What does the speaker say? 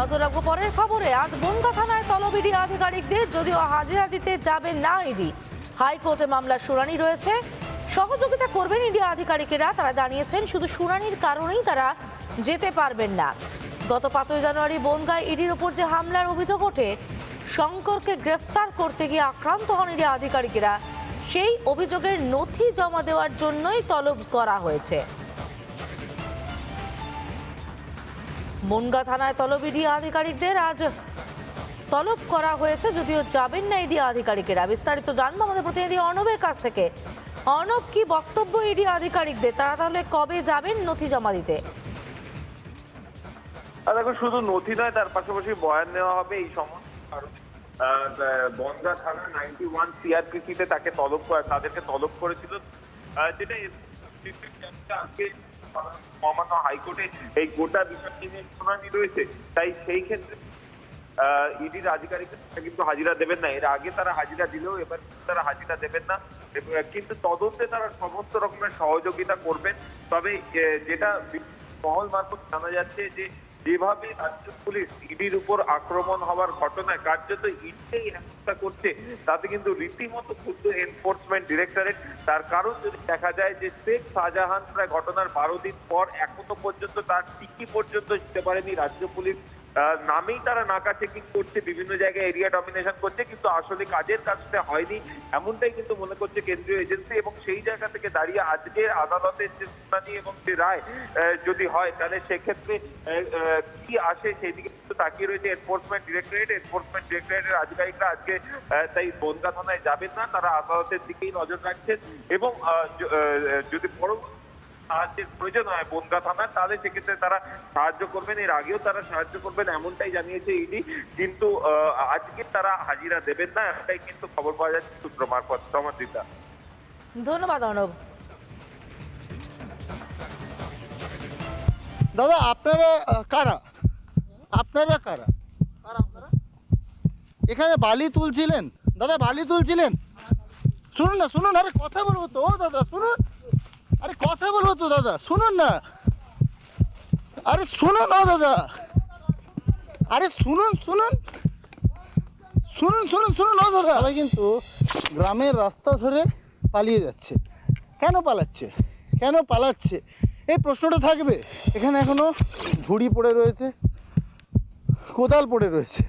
নজর রাখবো পরের খবরে। আজ বনগাঁ থানায় তলব ইডি আধিকারিকদের, যদিও হাজিরা দিতে যাবেন না ইডি। হাইকোর্টে মামলার শুনানি রয়েছে, সহযোগিতা করবেন ইডি আধিকারিকেরা। তারা জানিয়েছেন শুধু শুনানির কারণেই তারা যেতে পারবেন না। গত 5 জানুয়ারি বনগাঁয় ইডির উপর যে হামলার অভিযোগ ওঠে, শঙ্করকে গ্রেফতার করতে গিয়ে আক্রান্ত হন ইডি আধিকারিকেরা। সেই অভিযোগের নথি জমা দেওয়ার জন্যই তলব করা হয়েছে। বনগাঁ থানায় তলব ইডি আধিকারিকদের আজ তলব করা হয়েছে, যদিও যাবেন না ইডি আধিকারিকেরা। বিস্তারিত জানবো আমাদের প্রতিনিধি অর্ণবের কাছ থেকে। অর্ণব, কি বক্তব্য ইডি আধিকারিকদের? তারা তাহলে কবে যাবেন নথি জমা দিতে? দেখো, শুধু নথি নয়, তার পাশাপাশি বয়ান নেওয়া হবে এই সমস্ত কারণে। বনগাঁ থানা 91 সিআরপিসিতে তাদেরকে তলব করেছিল, যেটা আজকে মহামান্য হাইকোর্টে এই গোটা বিষয়টি নিয়ে শুনানি রয়েছে। তাই সেই ক্ষেত্রে ইডির আধিকারিকরা কিন্তু হাজিরা দেবেন না। এর আগে তারা হাজিরা দিলেও এবার তারা হাজিরা দেবেন না, কিন্তু তদন্তে তারা সমস্ত রকমের সহযোগিতা করবেন। তবে যেটা মহল মারফত জানা যাচ্ছে যে যেভাবে রাজ্য পুলিশ ইডির উপর আক্রমণ হওয়ার ঘটনায় কার্যত ইডিই হেনস্থা করছে, তাতে কিন্তু রীতিমতো ক্ষুব্ধ এনফোর্সমেন্ট ডিরেক্টরেট। তার কারণ যদি দেখা যায় যে শেখ শাহজাহান প্রায় ঘটনার 12 দিন পর এখনো পর্যন্ত তার টিকি পর্যন্ত দিতে পারেনি রাজ্য পুলিশ। নামেই তারা নাকা চেকিং করছে, বিভিন্ন জায়গায় এরিয়া ডমিনেশন করছে, কিন্তু আসলে কাজের কাজটা হয়নি, এমনটাই কিন্তু মনে করছে কেন্দ্রীয় এজেন্সি। এবং সেই জায়গা থেকে দাঁড়িয়ে আজকে আদালতের যে শুনানি এবং যে রায় যদি হয়, তাহলে সেক্ষেত্রে কি আসে সেই দিকে কিন্তু তাকিয়ে রয়েছে এনফোর্সমেন্ট ডিরেক্টরেট। এনফোর্সমেন্ট ডিরেক্টরেটের আধিকারিকরা আজকে তাই বনগাঁ থানায় যাবেন না, তারা আদালতের দিকেই নজর রাখছেন। এবং যদি পরবর্তী সাহায্যের প্রয়োজন হয় বনগাঁ থানার, তাহলে সেক্ষেত্রে তারা সাহায্য করবেন। এর আগেও তারা সাহায্য করবেন এমনটাই জানিয়েছে ইডি, কিন্তু আজকে তারা হাজিরা দেবেন না, এটাই কিন্তু খবর পাওয়া যাচ্ছে সূত্র মারফত। সমাদিতা, ধন্যবাদ অর্ণব। দাদা, আপনারা কারা? আপনারা কারা? এখানে বালি তুলছিলেন? দাদা, বালি তুলছিলেন? শুনুন না, শুনুন। আরে কথা বলবো তো। ও দাদা শুনুন, আরে কথা বলবো তো দাদা, শুনুন না। আরে শুনুন, ও দাদা, আরে শুনুন শুনুন শুনুন শুনুন শুনুন ও দাদা। তারা কিন্তু গ্রামের রাস্তা ধরে পালিয়ে যাচ্ছে। কেন পালাচ্ছে? কেন পালাচ্ছে এই প্রশ্নটা থাকবে। এখানে এখনো ঝুড়ি পড়ে রয়েছে, কোদাল পড়ে রয়েছে।